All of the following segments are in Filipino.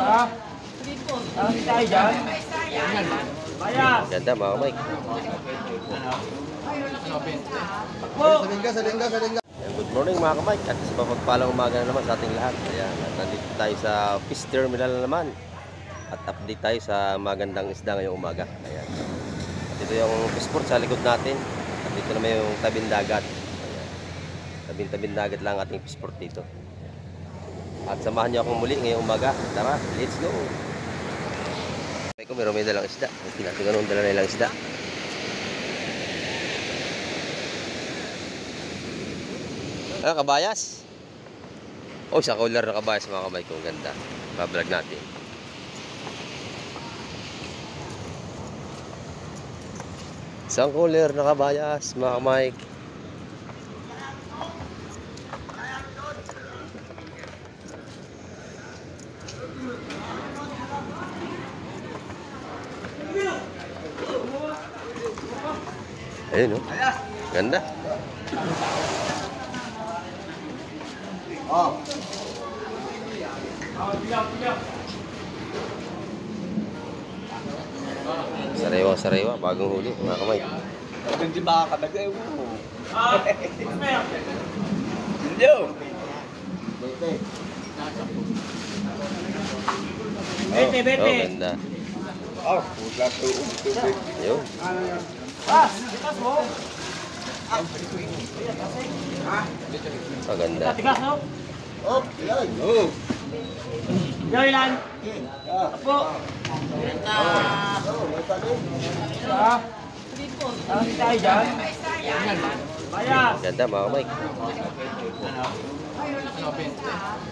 Tayo dyan. Ganda mga Mike. Salinga. Good morning mga Mike. At sa mapagpalang umaga na naman sa ating lahat. Ayan, at nandito tayo sa fish terminal na naman. At update tayo sa magandang isda ngayong umaga. Ayan. At ito yung fish port sa likod natin. At dito naman yung tabing dagat. Ayan. Tabing dagat lang ating fish port dito. At samahan niyo akong muli ngayong umaga. Tara, let's go. Meron may dalang isda. Hindi natin ganun dala nilang isda. Kabayas. Oh, isang cooler na kabayas mga kamay kong ganda. Bablog natin. Isang cooler na kabayas mga kamay. Ayun oh. Ganda. Oh. Sariwa, bagong huli mga kamay. Hindi makakadagay mo. Hindi. Bete. Oh, ganda. Oh, puta to. Ayun. Tikas mo. Oh, ganda. Tikas no? Oh, yan. Oh. Ilan? Apo. Tayo dyan. Ganda mga Mike.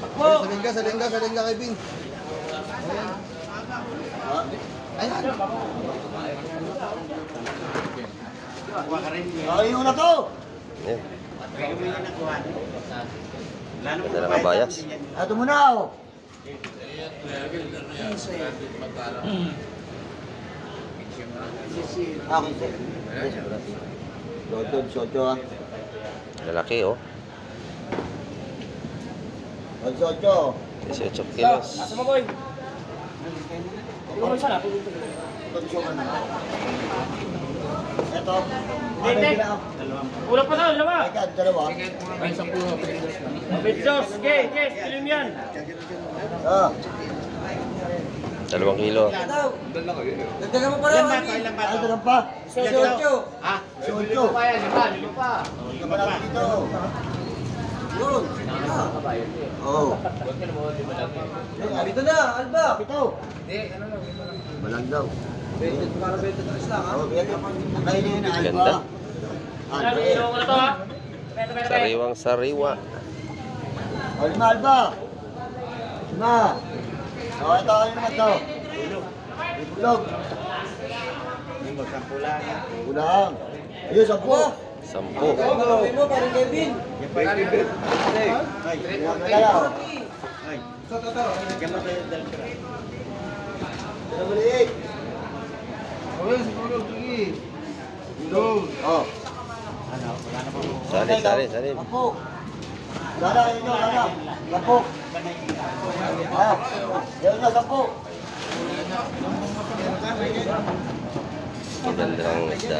Apo. Salinga kay Bin. Ayan. Ayun na to. Ayun. Ganda na kabayas. Ato muna oh. Ako ito. Dodod, sojo ah. Lalaki oh. Sojo. 18 kilos. Nasa mo boy? Tulungan sana. Ito. Ulang pa na, dalawa. Ika, dalawa. Petsos, okay, film yan. Ah. 2 kilo. Dagdagan mo pa rin. Ilan ba? Dagdagan pa. Sojo. Ha? Sojo. Lima pa. Dito. Yun. Oh. Dito na, Alba. Pito. Walang daw. Para 23 lang ha. Oh, kainin na Alba. Ganda. Ilong ko na to ha. Sariwang-sariwa. Oh, 5 Alba. 5. Oh, ito ano naman to? Bulog. Kulang. Ayun, 10. 10. Gawin mo, parang Kevin. Salin. Lapok. Lala, inyo, lala. Lapok. Ah, yun na, 10. Ganda ng isda.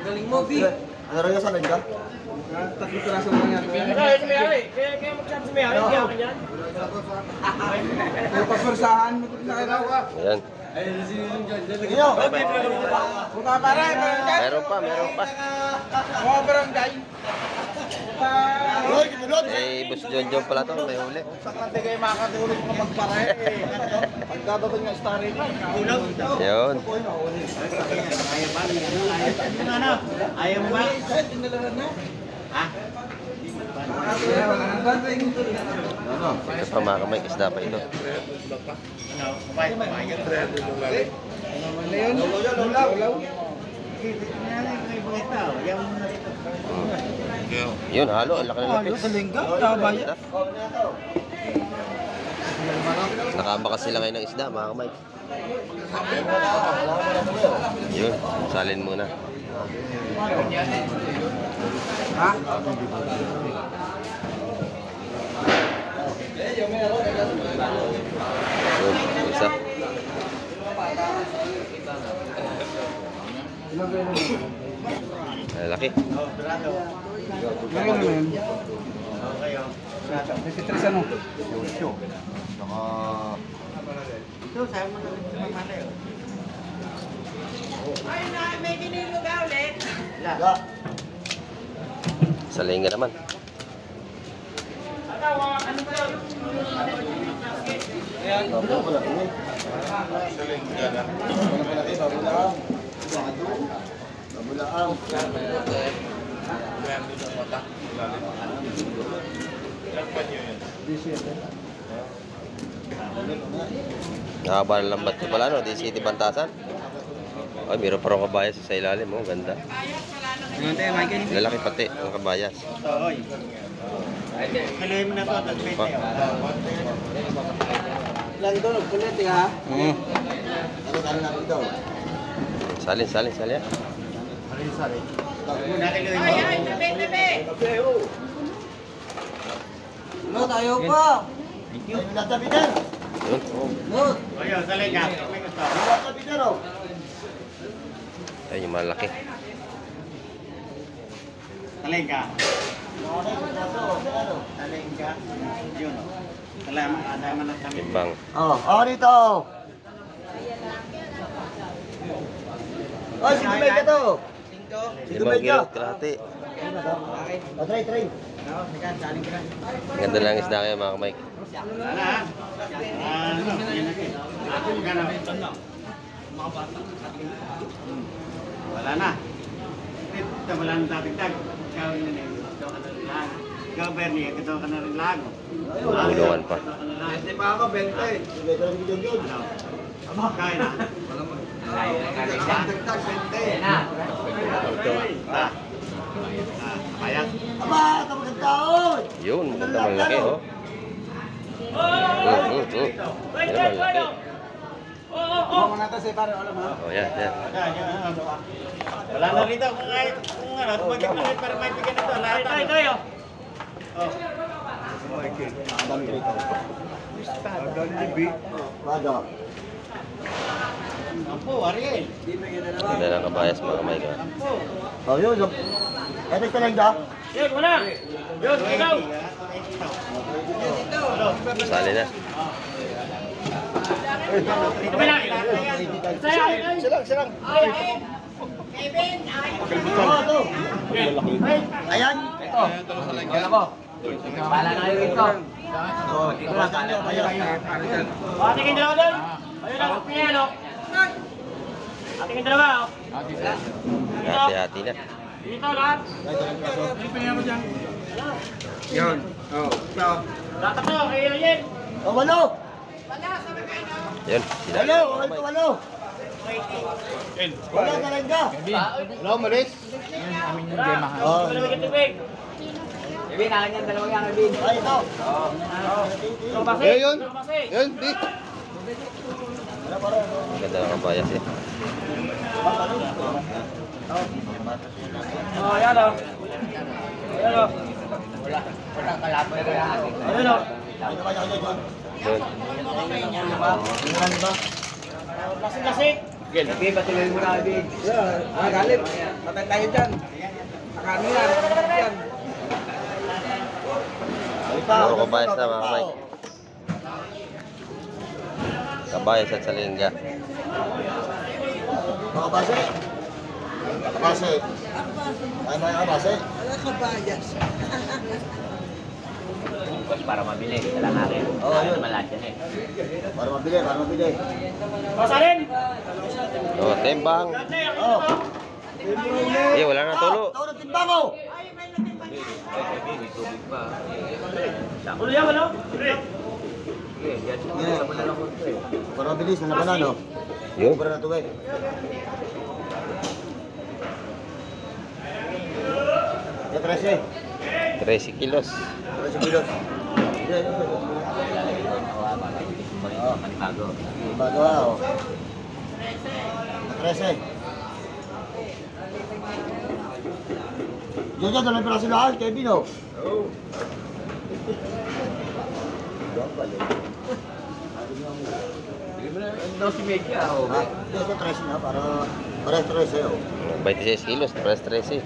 Galing mo, Bi. Ano rin yung salin ka? Ito, ito may-ari. Kaya magsabi sa may-ari. Kaya ako dyan. Yung paspersahan, na kayo ka. Ayan. Inyo. Buka para, Meron pa. mga barangay. Hoy, kitulot. Eh, Boss John pala to. May huli. Hindi kayo makakatulog na magpare. Pagkababag ng story na. Yun. Ayaw mo ba? Ha? Ito pa mga kamay. Isda pa ito. Yun, halo. Ang laki ng lapis. Ganda. Nakabakas sila ngayon ng isda mga kamay. Yun, salin muna. Ha? Yun, Laki. Ilang naman yun? Nagtitres ano? Ito, sabi mo na rin sa mamala yun. Ay, na, may kinilo ka ulit. Wala. Sa linga naman. Nakaba ng lambat ko pala, no? Di City Bantasan. Ay, meron pa rin kabayas sa ilalim, oh. Ganda. Ano tayo, Michael? Lalaki pati ang kabayas. Kaloy mo na ito, tag-bait na yun. Lagi doon, nagkulit ha? Hmm. Ano natin ito? Salin. Ano muna kaloy mo? Ay, ay, tabi. Ano tayo pa? Ay, natabi na. Yun. Load. Ayun, salay ka. May gusto. Natabi na raw. Ayun yung malaki. Salay ka. Okay, ano? Salay ka. Yun. Salamat na kami. Timbang. Oh, dito. Oh, sige ba ito? Limang kilo, kalahati. Oh, try. Ganda lang isda kayo mga kamay. Sana ha? Yan na kayo. Gano'n? Wala na. Ito, wala na tatagtag. Ikaw yun na yun. Ito ka na rin lang. Ikaw, Bernie, ito ka na rin lang. Bulungan pa. Hindi pa ako, 20. Sige, ito lang yun. Ano? Kaya na. Dagdag, 20. Payag. Aba, kapagod taon. Yun, maganda malaki, oh. Yan malaki. Mga natin sa para alam ha? Oh, yan. Wala na rito kung ano, tumagit na rin para may bigyan ito. Lahat na. Ito. Bado. Ampo, Ariel. Ganda lang kabayas mga kamay ko. Ampo. Oh, yun. Ito ito lang da. Yun, wala. Yun, ikaw. Sali na. Silang. Kevin, ay. Oh, ito. Ayan. Wala mo. Pala na yung ito. Ito lang, ayan. Atingin dalawa doon. Ayun na, piano. Atingin dalawa. Hati-hati na. Dito lahat. Yun. Oh. Ito. Lahat ako, kayo yun. Oh, walo. Wala, sa magkano? Yun. Walo. Walo. Wala talaga. Wala, umalis. Oh. Dalawang tubig. Kevin, akin yan, dalawang yan, Kevin. Ay, ito. Lumasi. Yun. Lumasi. Yun, di. Ganda lang kabayas, eh. Oh, yan o. Ayan o. Walang kalaban na kaya akin. Ayan o. Yun. Lasing-lasing. Kevin, patuloy mo na, Kevin. Galit. Patay tayo dyan. Akano yan, akano yan. Puro kabayas na mga kamay. Kabayas at salingga. Makabase. Ay, may kabase. Para mabili, lang akin. Oo, yun. Malat yan eh. Para mabili. Pasalin. Oh, timbang. Oh. Eh, wala na tulo. Tawag ng timbang ko. Ulo yan, ano? Para mabilis na naman no? Yun. Para na tubig. Ya, 13 kilos. 13 kilos. Manibago. Bago oh. 13. Jojo, dalang piraso lahat, Kevin oh. daw si Meggy ah. Ha? Ito 13 na, para parehas 13 oh. 26 kilos, press 13.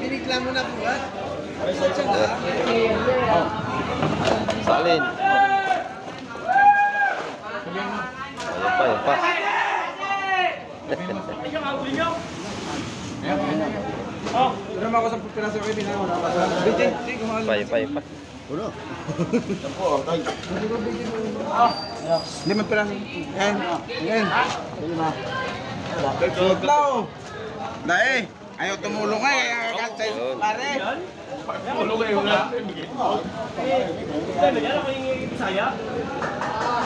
Binigla mo na po ba? Salin. Ayun pa. Pero ako sa piraso kayo din ako. Hindi, kumakalit. Pa. Uno. Sampo, tay. Limang piraso. Yan. Yan. Lima. Suot lang oh. Dae. Ayaw tumulong nga. Kaya agad sa'yo. Pare.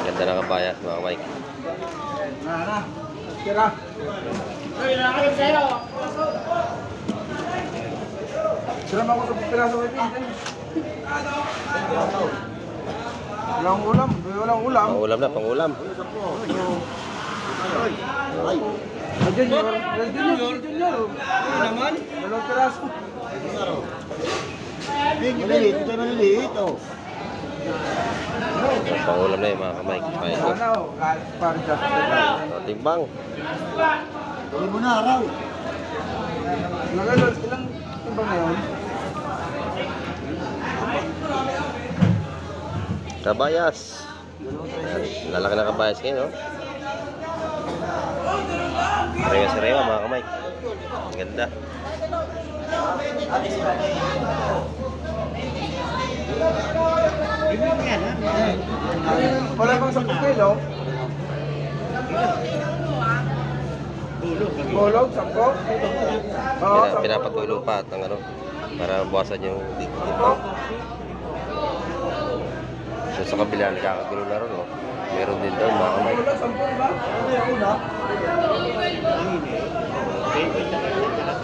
Ganda ng kabayas mga Mike. Na. Tira. Tira mo ako sa piraso kayo din. Walang ulam. Walang ulam. Pangulam na, pangulam. Ay. Junior. Junior. Naman. Dalawang piraso. Maliliit, ito ay maliliit oh. Pangulam na yun mga Mike. Ayun. Ano? Para dyan. Timbang. Tuloy mo na, araw. Ilang timbang na yun? Kabayas. Lalaki na kabayas kayo, no? Rewa-rewa mga Mike. Ang ganda. Wala bang 10 kilo? Bulog, 10? Oo, Pinapatulo pa at ang ano, para mabawasan yung timbang. So, sa kabila, nagkakagulo na rin, no? Meron din daw mga Mike. Bulog, 10 ba?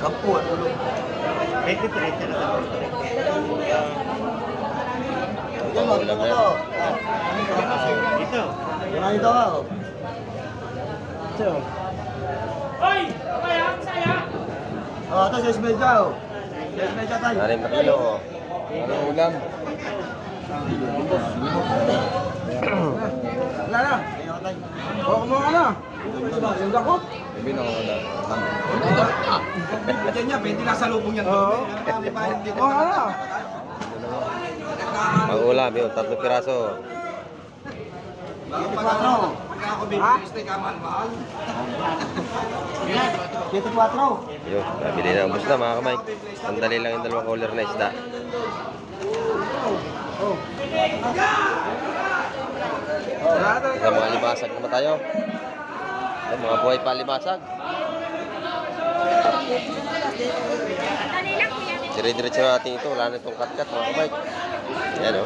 Sampo, ano? 23 na sa Ito, maganda na to. Ito. Wala ito oh. Oh, ito 6 medya oh. 6 medya tayo. 6 na kilo, oh. Ano ulam? Wala na. O, kumuha ka na. Sunda ko. Sabi na ako na. Diyan niya, pwede nasa lubong yan. Oo. Kumuha ka na. Pangulam yun, 3 piraso. 24. Ha? 24. Yun, nabili na. Ubus na mga Mike. Sandali lang yung 2 cooler na isda. Sa mga libasag naman tayo. Sa mga buhay pa libasag. Dire-diretso natin ito. Wala na itong cut-cut mga Mike. Ayan o.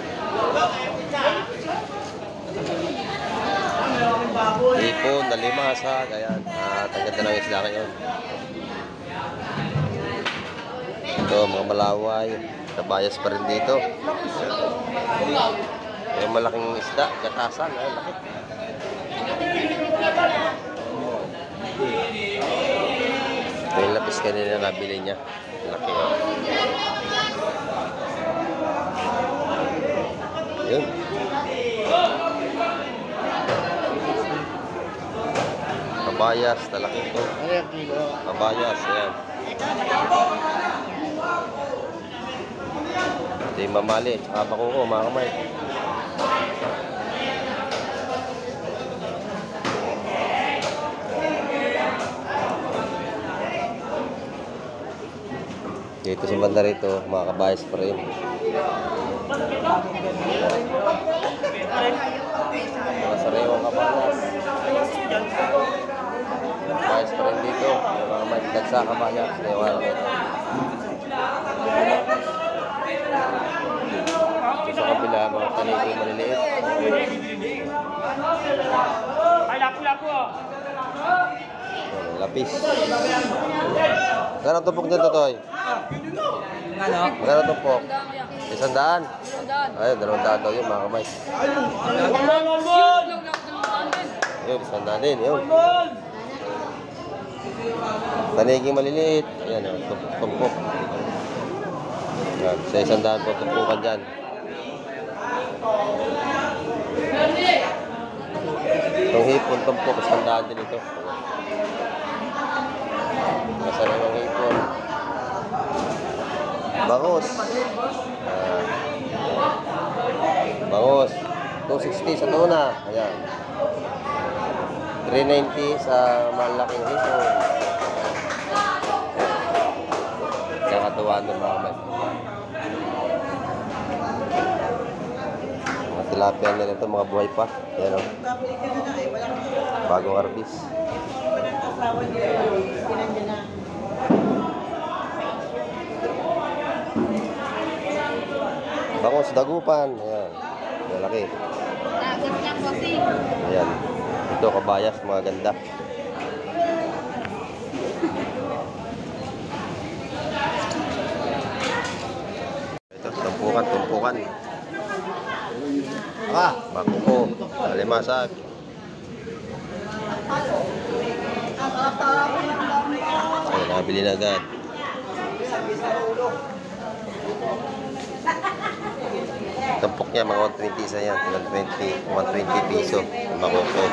Ipon, nalimasag. Ayan. At ang ganda ng isla ngayon. Ito, mga malaway. Kabayas pa rin dito. May malaking isda, gatasan. Ay, laki. Ito yung lapis kanina nabili niya. Laki nga. Yun. Kabayas, talaki ito. Kabayas, ayan. Ito yung mamali, tsaka pakuko, mga kamay. Dito sa banda rito, mga kabayas pa rin. Mga sariwang kabayas. Kabayas pa rin dito. Mga matagdag sa kabayas. Ewan ko. Sa kabila, mga tanigay maliliit. Ay, lapu-lapu. Lapis. Magkano tupok dyan, Totoy? Ano? Magkano tupok? 100? Ay, 200 daw yun, mga kamay. Yun, 100 din, yun. Taniging maliliit. Ayan, tumpok. Yan, sa 100 po, tumpukan dyan. tumpok, sandaan din ito. Masarap ng hipon. Bangus. Bangus. 260 sa tuna. Ayan. 390 sa malaking hipon. Kakatuwaan ng mga man. Mga tilapia nila ito, mga buhay pa. Ayan o. Bagong harvest. Bangus dagupan. Ayan. Malaki. Ayan. Ito kabayas, mga ganda. Ito, tumpukan. Bakuko, alimasag. Ay, nabili na agad. Tumpok niya, mga 120 isa yan. 120 piso. Bakuko.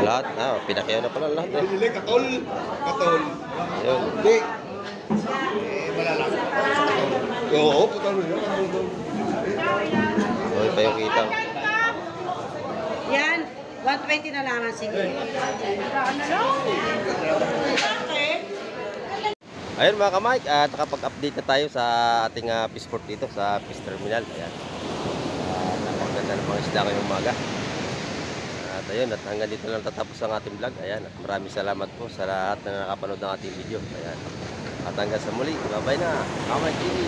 Lahat, pinakyaw na pala lahat eh. Katol. Ayun. Hindi. Malalaki. Oo, katol. Ayun pa yung kita. Yan, 120 na lang, sige. Ayun mga ka-Mike, at nakapag-update na tayo sa ating fish port dito sa fish terminal. Ayan. Napakaganda ng mga isda ngayong umaga. At ayun, at hanggang dito lang tatapos ang ating vlog. Ayan, at maraming salamat po sa lahat na nakapanood ng ating video. Ayan. At hanggang sa muli, bye-bye na. Ka-Mike TV.